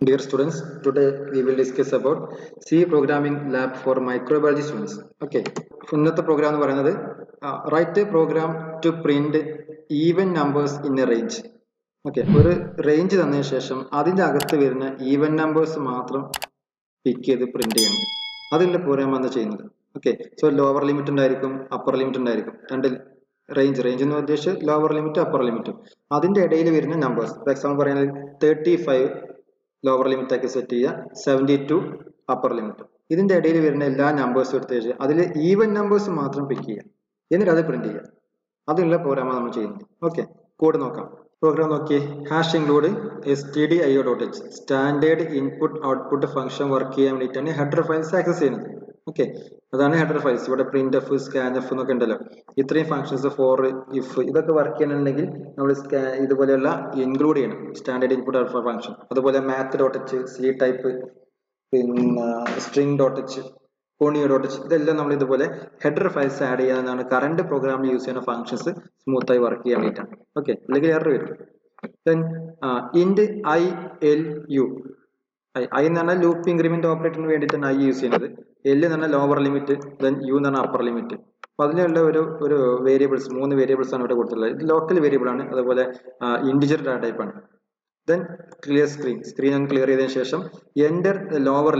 Dear students, today we will discuss about C programming lab for microbiology students. Okay. ഇന്നത്തെ program എന്ന് പറയുന്നത് write a program to print even numbers in a range. Okay, ഒരു range തന്നതിന് ശേഷം അതിൻ്റെ അകത്ത് വരുന്ന ഈവൻ നമ്പേഴ്സ് മാത്രം പിക്ക് ചെയ്ത് പ്രിന്റ് ചെയ്യണം. അതിൻ്റെ പ്രോഗ്രാമാണ് ചെയ്യുന്നത്. ഓക്കെ, സോ ലോവർ ലിമിറ്റ് ഉണ്ടായിരിക്കും, അപ്പർ ലിമിറ്റ് ഉണ്ടായിരിക്കും. രണ്ട് റേഞ്ച് എന്ന് ഉദ്ദേശിച്ച് ലോവർ ലിമിറ്റ് അപ്പർ ലിമിറ്റ്, അതിൻ്റെ ഇടയിൽ വരുന്ന നമ്പേഴ്സ്. ഫോർ എക്സാമ്പിൾ പറയുന്നത് 35 ലോവർ ലിമിറ്റ് ആക്കി സെറ്റ് ചെയ്യുക, 72 അപ്പർ ലിമിറ്റ്. ഇതിന്റെ ഇടയിൽ വരുന്ന എല്ലാ നമ്പേഴ്സും എടുത്ത് വെച്ച് അതിൽ ഈവൻ നമ്പേഴ്സ് മാത്രം പിക്ക് ചെയ്യുക, എന്നിട്ട് അത് പ്രിന്റ് ചെയ്യുക. അതിനുള്ള പ്രോഗ്രാമാണ് നമ്മൾ ചെയ്യുന്നത്. ഓക്കെ, കോഡ് നോക്കാം. പ്രോഗ്രാം നോക്കിയേ. Hash include stdio.h standard input output function work ചെയ്യാൻ വേണ്ടിയിട്ടാണ് ഹെഡർ ഫയൽസ് ആക്സസ് ചെയ്യുന്നത്. ഓക്കെ, അതാണ് ഹെഡർ ഫയൽസ്. ഇവിടെ പ്രിന്റ് എഫ്, സ്കാൻ എഫ് എന്നൊക്കെ ഉണ്ടല്ലോ. ഇത്രയും ഫംഗ്ഷൻസ്, ഫോർ, ഇഫ്, ഇതൊക്കെ വർക്ക് ചെയ്യണമെന്നുണ്ടെങ്കിൽ നമ്മൾ ഇതുപോലെയുള്ള ഇൻക്ലൂഡ് ചെയ്യണം, സ്റ്റാൻഡേർഡ് ഇൻപുട്ട് ഔട്ട്പുട്ട് ഫംഗ്ഷൻ. അതുപോലെ math.h, സി ടൈപ്പ്, പിന്നെ string.h, ponio.h, ഇതെല്ലാം നമ്മൾ ഇതുപോലെ ഹെഡർ ഫയൽസ് ആഡ് ചെയ്യാനാണ് കറണ്ട് പ്രോഗ്രാമിൽ യൂസ് ചെയ്യുന്ന ഫംഗ്ഷൻസ് സ്മൂത്ത് ആയി വർക്ക് ചെയ്യാൻ വേണ്ടിയിട്ടാണ്. ഓക്കെ, അല്ലെങ്കിൽ എറർ വരും. ദെൻ ഇൻഡ് ഐ എൽ യു, ഐ എന്ന് പറഞ്ഞാൽ ലൂപ്പ് ഇൻക്രിമെന്റ് ഓപ്പറേറ്ററിന് വേണ്ടിയിട്ടാണ് ഐ യൂസ് ചെയ്യുന്നത്. എൽ എന്ന് പറഞ്ഞാൽ ലോവർ ലിമിറ്റ്, ദെൻ യു എന്ന് പറഞ്ഞാൽ അപ്പർ ലിമിറ്റ്. അപ്പൊ അതിനുള്ള ഒരു വേരിയബിൾസ്, 3 വേരിയബിൾസ് ആണ് ഇവിടെ കൊടുത്തിട്ടുള്ളത്. ഇത് ലോക്കൽ വേരിയബിൾ ആണ്, അതുപോലെ ഇൻഡിജർ ഡാറ്റ ടൈപ്പ് ആണ്. ദെൻ ക്ലിയർ സ്ക്രീൻ ഒന്ന് ക്ലിയർ ചെയ്തതിനു ശേഷം എൻ്റർ ലോവർ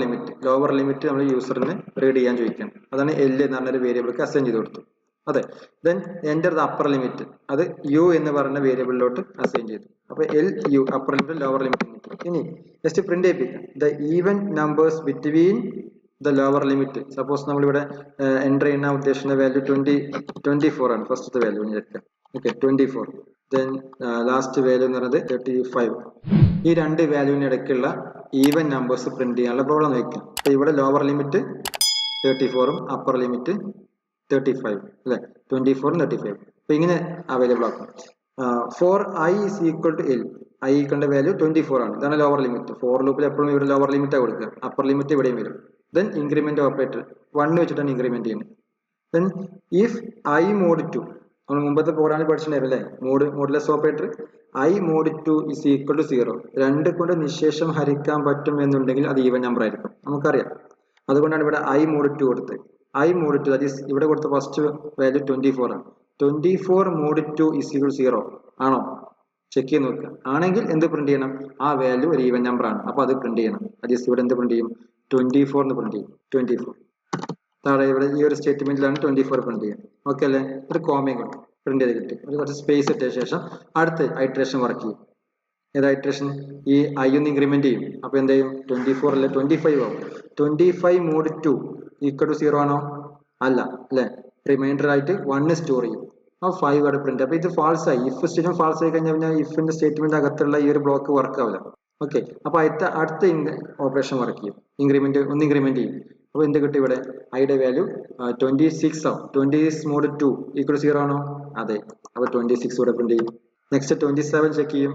ലിമിറ്റ് നമ്മൾ യൂസറിന് റീഡ് ചെയ്യാൻ ചോദിക്കണം. അതാണ് എൽ എന്ന് പറഞ്ഞൊരു വേരിയബിൾക്ക് അസൈൻ ചെയ്ത് കൊടുത്തു. അതെ, then enter the upper limit, അത് യു എന്ന് പറയുന്ന വേരിയബിളിലോട്ട് അസൈൻ ചെയ്തു. അപ്പൊ L U upper limit, lower limit. ഇനി ജസ്റ്റ് പ്രിന്റ് ചെയ്യിപ്പിക്കാം. The even numbers between the lower limit. Suppose നമ്മളിവിടെ എൻ്റർ ചെയ്യുന്ന ഉദ്ദേശിക്കുന്ന വാല്യൂ 24 ആണ്, ഫസ്റ്റത്തെ വാല്യൂ. ഓക്കെ, 24. ദെൻ ലാസ്റ്റ് വാല്യൂ എന്ന് പറയുന്നത് 35. ഈ രണ്ട് വാല്യൂവിന് ഇടയ്ക്കുള്ള ഈവൻ നമ്പേഴ്സ് പ്രിന്റ് ചെയ്യാനുള്ള പ്രോബ്ലം നോക്കാം. അപ്പൊ ഇവിടെ ലോവർ ലിമിറ്റ് 34ഉം അപ്പർ ലിമിറ്റ് 35 അല്ലെ, 24ഉം 35. അപ്പൊ ഇങ്ങനെ അവൈലബിൾ ആക്കും. For I is equal to L, I equal value 24 ആണ്. ഇതാണ് ലോവർ ലിമിറ്റ്. ഫോർ ലൂപ്പിൽ എപ്പോഴും ഇവിടെ ലോവർ ലിമിറ്റ് ആണ് കൊടുക്കുക, അപ്പർ ലിമിറ്റ് ഇവിടെയും വരും. ദെൻ ഇൻക്രിമെന്റ് ഓപ്പറേറ്റർ 1 വെച്ചിട്ടാണ് ഇൻക്രിമെന്റ് ചെയ്യുന്നത്. ദെൻ ഇഫ് ഐ മോഡ് 2, നമ്മൾ മുമ്പത്തെ പ്രോഗ്രാമിൽ പഠിച്ചിട്ടുണ്ടായിരുന്നു അല്ലേ, modulus operator. I mod 2 is equal to 0, 2 കൊണ്ട് നിശേഷം ഹരിക്കാൻ പറ്റും എന്നുണ്ടെങ്കിൽ അത് ഈവൻ നമ്പർ ആയിരിക്കും, നമുക്കറിയാം. അതുകൊണ്ടാണ് ഇവിടെ ഐ മോഡ് 2 കൊടുത്തത്. ഐ മോഡ് 2, ദാറ്റ് ഈസ് ഇവിടെ കൊടുത്ത ഫസ്റ്റ് വാല്യൂ 24 ആണ്. 24 മോഡ് 2 ഇസ് ഈക്വൽ 0 ആണോ? ചെക്ക് ചെയ്ത് നോക്കുക. ആണെങ്കിൽ എന്ത് പ്രിന്റ് ചെയ്യണം? ആ വാല്യൂ ഒരു ഈവൻ നമ്പർ ആണ്, അപ്പൊ അത് പ്രിന്റ് ചെയ്യണം. ദാറ്റ് ഈസ് ഇവിടെ എന്ത് പ്രിന്റ് ചെയ്യും? 24 എന്ന് പ്രിന്റ് ചെയ്യും. 24 താഴെ ഇവിടെ ഈ ഒരു സ്റ്റേറ്റ്മെന്റിലാണ് 24 പ്രിന്റ് ചെയ്യുന്നത്. ഓക്കെ അല്ലേ? ഒരു കോമയും കൊണ്ട് പ്രിന്റ് ചെയ്ത് കിട്ടി. ഒരു കുറച്ച് സ്പേസ് ഇട്ട ശേഷം അടുത്ത ഐട്രേഷൻ വർക്ക് ചെയ്യും. ഏത് ഐട്രേഷൻ? ഈ ഐ ഒന്ന് ഇൻക്രിമെന്റ് ചെയ്യും. അപ്പൊ എന്ത് ചെയ്യും? 24 അല്ലെ 25 ആവും. 25 മോഡ് 2 ഈക്വൽ ടു 0 ആണോ? അല്ല അല്ലെ, റിമൈൻഡർ ആയിട്ട് 1 സ്റ്റോർ ചെയ്യും. ആ 5 അവിടെ പ്രിന്റ്. അപ്പൊ ഇത് ഫാൾസ് ആയി. ഇഫ് സ്റ്റേറ്റ്മെന്റ് ഫാൾസ് ആയി കഴിഞ്ഞാൽ പിന്നെ ഇഫിന്റെ സ്റ്റേറ്റ്മെന്റ് അകത്തുള്ള ഈ ഒരു ബ്ലോക്ക് വർക്ക് ആവില്ല. ഓക്കെ, അപ്പൊ അടുത്ത ഓപ്പറേഷൻ വർക്ക് ചെയ്യും. ഒന്ന് ഇൻക്രിമെന്റ് ചെയ്യും. അപ്പൊ എന്ത് കിട്ടും? ഇവിടെ ഐയുടെ വാല്യൂ 26 ആവും. 26 മോഡ് 2 ഈക്വൽ 0 ആണോ? അതെ, അപ്പൊ 26 ഇവിടെ പ്രിന്റ് ചെയ്യും. നെക്സ്റ്റ് 27 ചെക്ക് ചെയ്യും.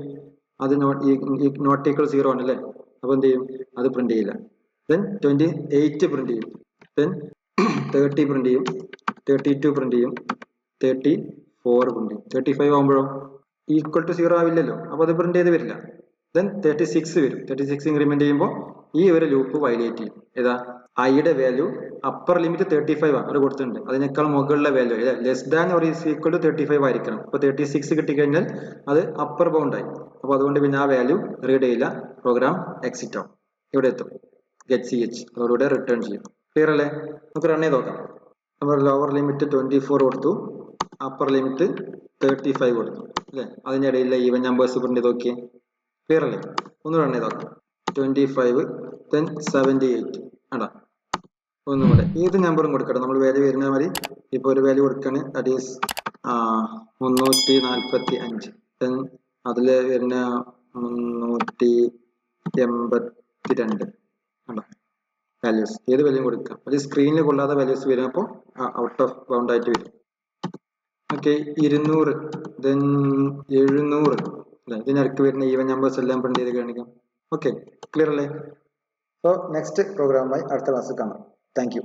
അത് നോട്ട് ഈക്വൽ 0 ആണ് അല്ലേ, അപ്പൊ എന്ത് ചെയ്യും? അത് പ്രിന്റ് ചെയ്യില്ല. ദെൻ 28 പ്രിന്റ് ചെയ്യും. ദെൻ 30 പ്രിന്റ് ചെയ്യും. 32 പ്രിന്റ് ചെയ്യും. 34 പ്രിന്റ് ചെയ്യും. 35 ആവുമ്പോഴോ ഈക്വൽ ടു 0 ആവില്ലല്ലോ, അപ്പൊ അത് പ്രിന്റ് ചെയ്ത് വരില്ല. ദെൻ 36 വരും. 36 ഇൻക്രിമെന്റ് ചെയ്യുമ്പോൾ ഈ ഒരു ലൂപ്പ് വയലേറ്റ് ചെയ്യും. ഏതാ? ഐയുടെ വാല്യൂ അപ്പർ ലിമിറ്റ് 35 ആണ്, അത് കൊടുത്തിട്ടുണ്ട്. അതിനേക്കാൾ മുകളിലെ value less than or is equal to 35 ആയിരിക്കണം. അപ്പൊ 36 കിട്ടിക്കഴിഞ്ഞാൽ അത് അപ്പർ ബൗണ്ട് ആയി. അപ്പൊ അതുകൊണ്ട് പിന്നെ ആ വാല്യൂ റീഡ് ചെയ്യില്ല, പ്രോഗ്രാം എക്സിറ്റ് ആവും. ഇവിടെ എത്തും ഗെറ്റ് CH, അതോടുകൂടെ റിട്ടേൺ ചെയ്യും. ക്ലിയർ അല്ലേ? നമുക്ക് റൺ ചെയ്ത് നോക്കാം. നമ്മൾ ലോവർ ലിമിറ്റ് 24 കൊടുത്തു, അപ്പർ ലിമിറ്റ് 35 കൊടുത്തു അല്ലെ. അതിന്റെ ഇടയിലെ ഈവൻ നമ്പേഴ്സ് പ്രിന്റ് ചെയ്ത് നോക്കിയേ. ക്ലിയർ അല്ലേ? ഒന്ന് റൺ ചെയ്ത് നോക്കാം. 25, then 78 ആടാ. ഒന്നും കൂടെ ഏത് നമ്പറും കൊടുക്കട്ടെ, നമ്മൾ വാല്യൂ വരുന്ന മാതിരി. ഇപ്പൊ ഒരു വാല്യൂ കൊടുക്കാണ്, ദാറ്റ് ഈസ് 345. then അതില് വരുന്ന 382 ആടാ വാല്യൂസ്. ഏത് വാല്യൂ കൊടുക്കാം, അത് സ്ക്രീനിൽ കൊള്ളാത്ത വാല്യൂസ് വരും, അപ്പോൾ ഔട്ട് ഓഫ് ബൗണ്ട് ആയിട്ട് വരും. ഓക്കെ, 200, then 700 അല്ലെ. ഇതിനടുക്ക് വരുന്ന ഈവൻ നമ്പേഴ്സ് എല്ലാം പ്രിന്റ് ചെയ്ത് കാണിക്കാം. ഓക്കെ, ക്ലിയർ അല്ലേ? സോ നെക്സ്റ്റ് പ്രോഗ്രാമുമായി അടുത്ത ക്ലാസ്സിൽ കാണാം. Thank you.